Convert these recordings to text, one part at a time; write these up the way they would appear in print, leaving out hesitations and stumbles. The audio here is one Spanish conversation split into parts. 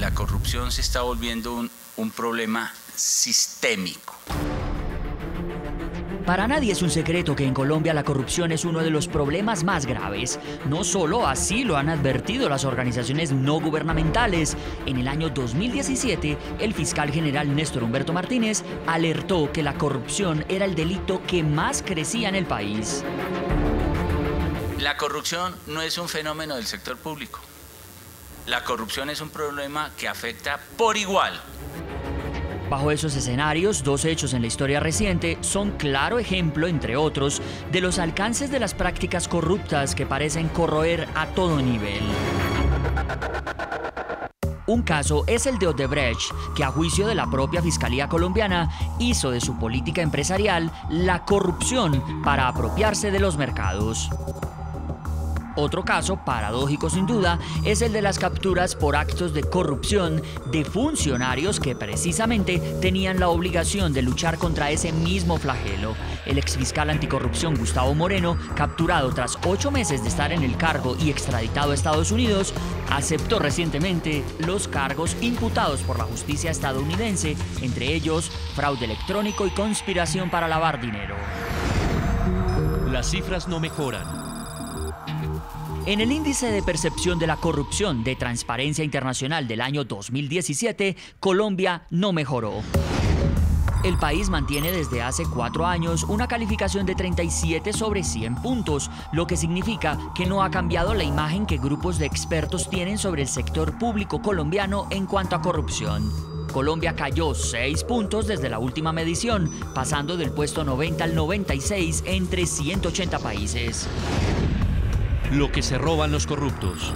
la corrupción se está volviendo un problema sistémico. Para nadie es un secreto que en Colombia la corrupción es uno de los problemas más graves. No solo así lo han advertido las organizaciones no gubernamentales. En el año 2017, el fiscal general Néstor Humberto Martínez alertó que la corrupción era el delito que más crecía en el país. La corrupción no es un fenómeno del sector público. La corrupción es un problema que afecta por igual. Bajo esos escenarios, dos hechos en la historia reciente son claro ejemplo, entre otros, de los alcances de las prácticas corruptas que parecen corroer a todo nivel. Un caso es el de Odebrecht, que a juicio de la propia Fiscalía colombiana hizo de su política empresarial la corrupción para apropiarse de los mercados. Otro caso, paradójico sin duda, es el de las capturas por actos de corrupción de funcionarios que precisamente tenían la obligación de luchar contra ese mismo flagelo. El exfiscal anticorrupción Gustavo Moreno, capturado tras 8 meses de estar en el cargo y extraditado a Estados Unidos, aceptó recientemente los cargos imputados por la justicia estadounidense, entre ellos fraude electrónico y conspiración para lavar dinero. Las cifras no mejoran. En el índice de percepción de la corrupción de Transparencia Internacional del año 2017, Colombia no mejoró. El país mantiene desde hace 4 años una calificación de 37 sobre 100 puntos, lo que significa que no ha cambiado la imagen que grupos de expertos tienen sobre el sector público colombiano en cuanto a corrupción. Colombia cayó 6 puntos desde la última medición, pasando del puesto 90 al 96 entre 180 países. Lo que se roban los corruptos.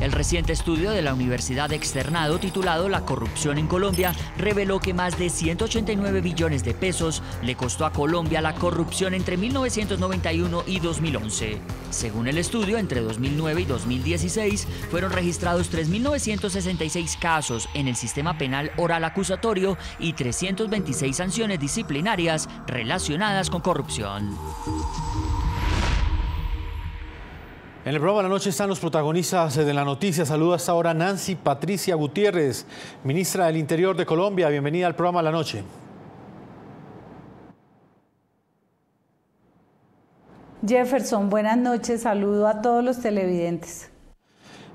El reciente estudio de la Universidad Externado titulado La corrupción en Colombia reveló que más de 189 billones de pesos le costó a Colombia la corrupción entre 1991 y 2011. Según el estudio, entre 2009 y 2016 fueron registrados 3.966 casos en el sistema penal oral acusatorio y 326 sanciones disciplinarias relacionadas con corrupción. En el programa de la noche están los protagonistas de la noticia. Saluda hasta ahora Nancy Patricia Gutiérrez, ministra del Interior de Colombia. Bienvenida al programa de la noche. Jefferson, buenas noches. Saludo a todos los televidentes.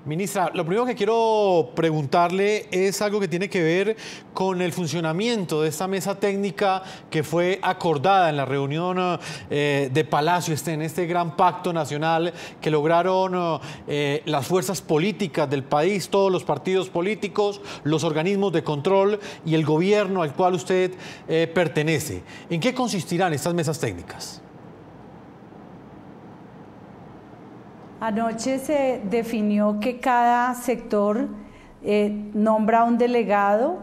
Ministra, lo primero que quiero preguntarle es algo que tiene que ver con el funcionamiento de esta mesa técnica que fue acordada en la reunión de Palacio, en este gran pacto nacional que lograron las fuerzas políticas del país, todos los partidos políticos, los organismos de control y el gobierno al cual usted pertenece. ¿En qué consistirán estas mesas técnicas? Anoche se definió que cada sector nombra un delegado,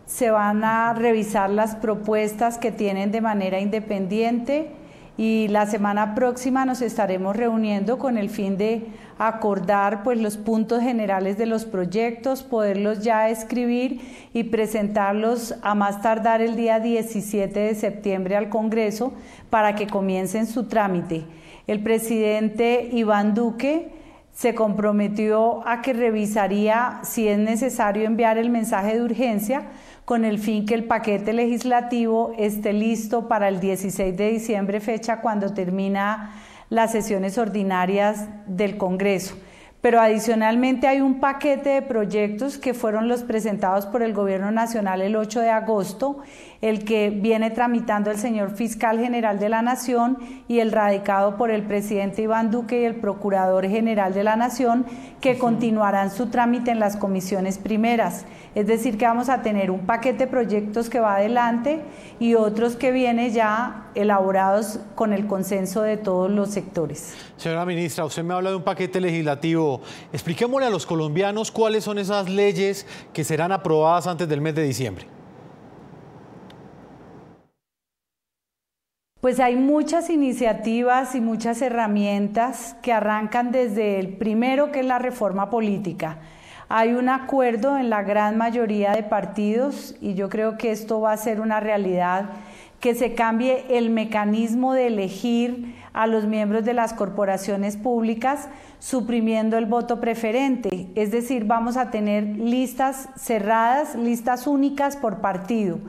se van a revisar las propuestas que tienen de manera independiente y la semana próxima nos estaremos reuniendo con el fin de acordar pues, los puntos generales de los proyectos, poderlos ya escribir y presentarlos a más tardar el día 17 de septiembre al Congreso para que comiencen su trámite. El presidente Iván Duque se comprometió a que revisaría si es necesario enviar el mensaje de urgencia con el fin que el paquete legislativo esté listo para el 16 de diciembre, fecha cuando termina las sesiones ordinarias del Congreso. Pero adicionalmente hay un paquete de proyectos que fueron los presentados por el Gobierno Nacional el 8 de agosto, el que viene tramitando el señor Fiscal General de la Nación y el radicado por el presidente Iván Duque y el Procurador General de la Nación, que continuarán su trámite en las comisiones primeras. Es decir, que vamos a tener un paquete de proyectos que va adelante y otros que vienen ya elaborados con el consenso de todos los sectores. Señora ministra, usted me habla de un paquete legislativo. Expliquémosle a los colombianos cuáles son esas leyes que serán aprobadas antes del mes de diciembre. Pues hay muchas iniciativas y muchas herramientas que arrancan desde el primero, que es la reforma política. Hay un acuerdo en la gran mayoría de partidos y yo creo que esto va a ser una realidad que se cambie el mecanismo de elegir a los miembros de las corporaciones públicas, suprimiendo el voto preferente. Es decir, vamos a tener listas cerradas, listas únicas por partido.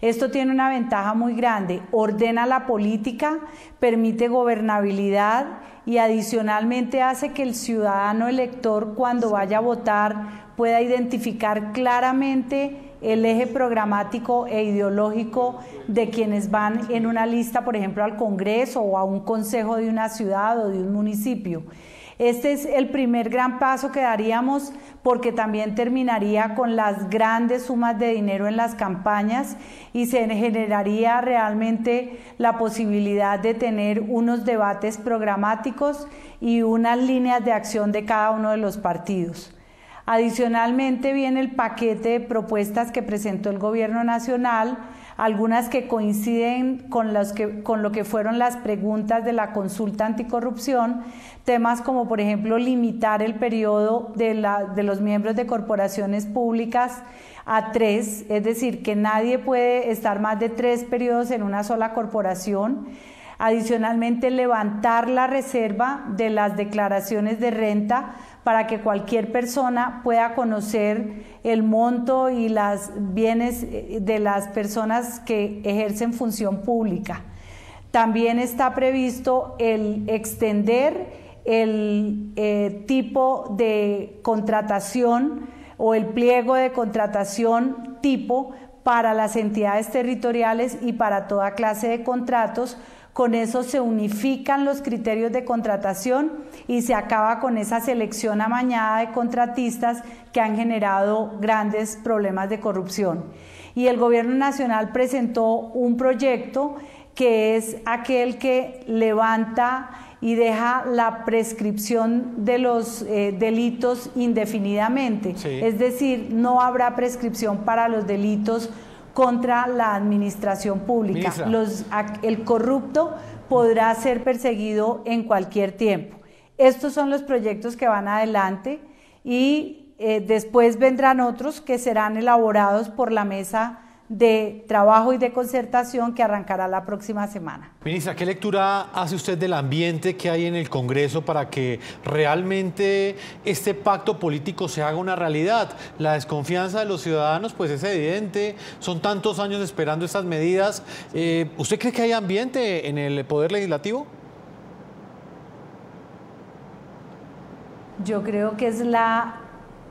Esto tiene una ventaja muy grande: ordena la política, permite gobernabilidad y adicionalmente hace que el ciudadano elector, cuando vaya a votar, pueda identificar claramente el eje programático e ideológico de quienes van en una lista, por ejemplo, al Congreso o a un consejo de una ciudad o de un municipio. Este es el primer gran paso que daríamos, porque también terminaría con las grandes sumas de dinero en las campañas y se generaría realmente la posibilidad de tener unos debates programáticos y unas líneas de acción de cada uno de los partidos. Adicionalmente viene el paquete de propuestas que presentó el Gobierno Nacional, algunas que coinciden con lo que fueron las preguntas de la consulta anticorrupción, temas como por ejemplo limitar el periodo de los miembros de corporaciones públicas a 3, es decir, que nadie puede estar más de 3 periodos en una sola corporación. Adicionalmente, levantar la reserva de las declaraciones de renta para que cualquier persona pueda conocer el monto y los bienes de las personas que ejercen función pública. También está previsto el extender el tipo de contratación o el pliego de contratación tipo para las entidades territoriales y para toda clase de contratos. Con eso se unifican los criterios de contratación y se acaba con esa selección amañada de contratistas que han generado grandes problemas de corrupción. Y el Gobierno Nacional presentó un proyecto que es aquel que levanta y deja la prescripción de los delitos indefinidamente. Sí. Es decir, no habrá prescripción para los delitos contra la administración pública. El corrupto podrá ser perseguido en cualquier tiempo. Estos son los proyectos que van adelante y después vendrán otros que serán elaborados por la mesa de trabajo y de concertación que arrancará la próxima semana. Ministra, ¿qué lectura hace usted del ambiente que hay en el Congreso para que realmente este pacto político se haga una realidad? La desconfianza de los ciudadanos pues es evidente, son tantos años esperando estas medidas. ¿Usted cree que hay ambiente en el Poder Legislativo? Yo creo que es la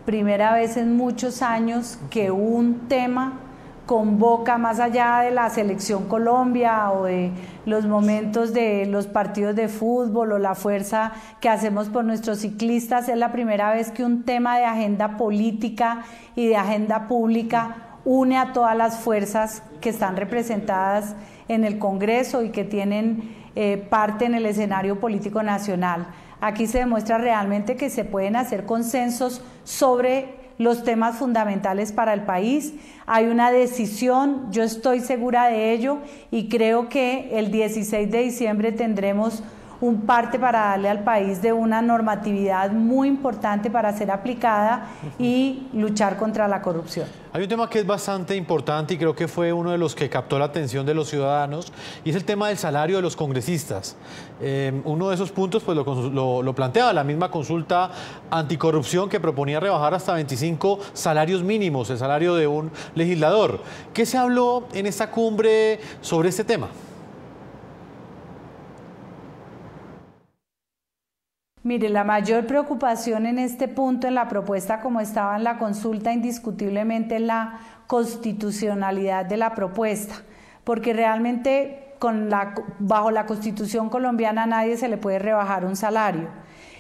primera vez en muchos años que un tema convoca, más allá de la Selección Colombia o de los momentos de los partidos de fútbol o la fuerza que hacemos por nuestros ciclistas, es la primera vez que un tema de agenda política y de agenda pública une a todas las fuerzas que están representadas en el Congreso y que tienen parte en el escenario político nacional. Aquí se demuestra realmente que se pueden hacer consensos sobre los temas fundamentales para el país. Hay una decisión, yo estoy segura de ello y creo que el 16 de diciembre tendremos un parte para darle al país de una normatividad muy importante para ser aplicada y luchar contra la corrupción. Hay un tema que es bastante importante y creo que fue uno de los que captó la atención de los ciudadanos y es el tema del salario de los congresistas. Uno de esos puntos pues lo planteaba la misma consulta anticorrupción que proponía rebajar hasta 25 salarios mínimos, el salario de un legislador. ¿Qué se habló en esta cumbre sobre este tema? Mire, la mayor preocupación en este punto en la propuesta como estaba en la consulta indiscutiblemente es la constitucionalidad de la propuesta, porque realmente bajo la Constitución colombiana a nadie se le puede rebajar un salario.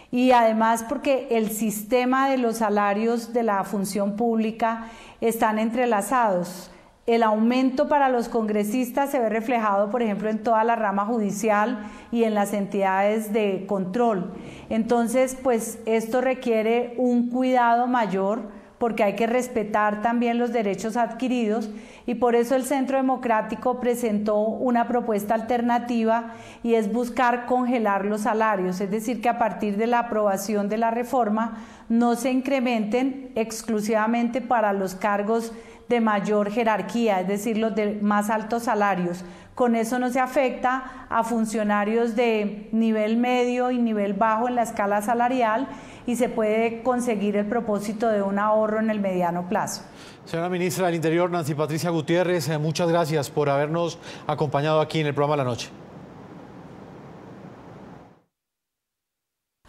Y además porque el sistema de los salarios de la función pública están entrelazados. El aumento para los congresistas se ve reflejado, por ejemplo, en toda la rama judicial y en las entidades de control. Entonces, pues esto requiere un cuidado mayor porque hay que respetar también los derechos adquiridos y por eso el Centro Democrático presentó una propuesta alternativa y es buscar congelar los salarios, es decir, que a partir de la aprobación de la reforma no se incrementen exclusivamente para los cargos de mayor jerarquía, es decir, los de más altos salarios. Con eso no se afecta a funcionarios de nivel medio y nivel bajo en la escala salarial y se puede conseguir el propósito de un ahorro en el mediano plazo. Señora Ministra del Interior, Nancy Patricia Gutiérrez, muchas gracias por habernos acompañado aquí en el programa La Noche.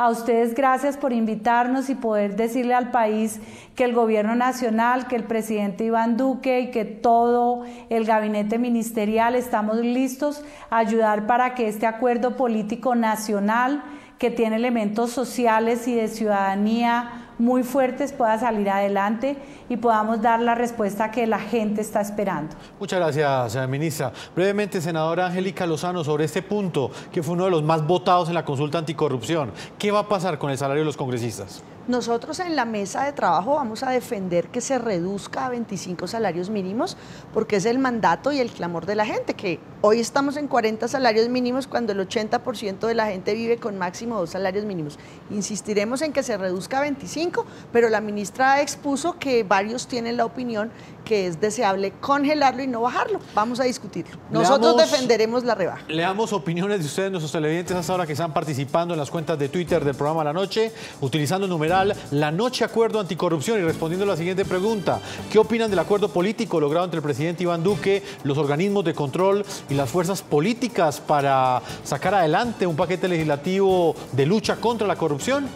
A ustedes gracias por invitarnos y poder decirle al país que el gobierno nacional, que el presidente Iván Duque y que todo el gabinete ministerial estamos listos a ayudar para que este acuerdo político nacional, que tiene elementos sociales y de ciudadanía muy fuertes, pueda salir adelante y podamos dar la respuesta que la gente está esperando. Muchas gracias, ministra. Brevemente, senadora Angélica Lozano, sobre este punto, que fue uno de los más votados en la consulta anticorrupción. ¿Qué va a pasar con el salario de los congresistas? Nosotros en la mesa de trabajo vamos a defender que se reduzca a 25 salarios mínimos porque es el mandato y el clamor de la gente, que hoy estamos en 40 salarios mínimos cuando el 80% de la gente vive con máximo 2 salarios mínimos. Insistiremos en que se reduzca a 25, pero la ministra expuso que varios tienen la opinión que es deseable congelarlo y no bajarlo. Vamos a discutirlo. Nosotros defenderemos la rebaja. Leamos opiniones de ustedes, nuestros televidentes, hasta ahora que están participando en las cuentas de Twitter del programa La Noche, utilizando el numeral La Noche Acuerdo Anticorrupción y respondiendo a la siguiente pregunta. ¿Qué opinan del acuerdo político logrado entre el presidente Iván Duque, los organismos de control y las fuerzas políticas para sacar adelante un paquete legislativo de lucha contra la corrupción?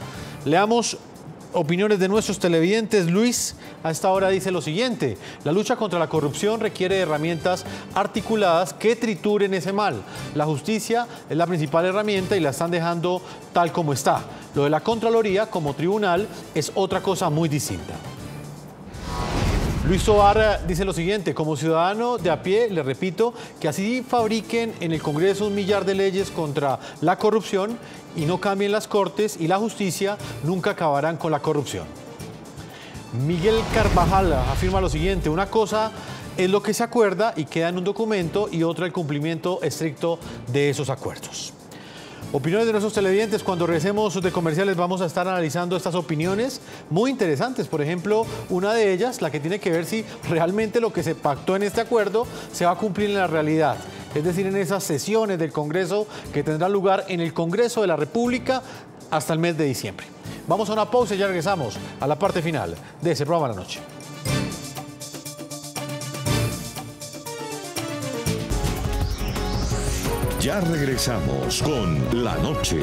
Leamos opiniones de nuestros televidentes. Luis a esta hora dice lo siguiente: la lucha contra la corrupción requiere de herramientas articuladas que trituren ese mal. La justicia es la principal herramienta y la están dejando tal como está. Lo de la Contraloría como tribunal es otra cosa muy distinta. Luis Tovar dice lo siguiente: como ciudadano de a pie, le repito que así fabriquen en el Congreso 1 millar de leyes contra la corrupción y no cambien las Cortes y la justicia, nunca acabarán con la corrupción. Miguel Carvajal afirma lo siguiente: una cosa es lo que se acuerda y queda en un documento y otra el cumplimiento estricto de esos acuerdos. Opiniones de nuestros televidentes. Cuando regresemos de comerciales vamos a estar analizando estas opiniones muy interesantes. Por ejemplo, una de ellas, la que tiene que ver si realmente lo que se pactó en este acuerdo se va a cumplir en la realidad. Es decir, en esas sesiones del Congreso que tendrán lugar en el Congreso de la República hasta el mes de diciembre. Vamos a una pausa y ya regresamos a la parte final de ese programa La Noche. Ya regresamos con La Noche.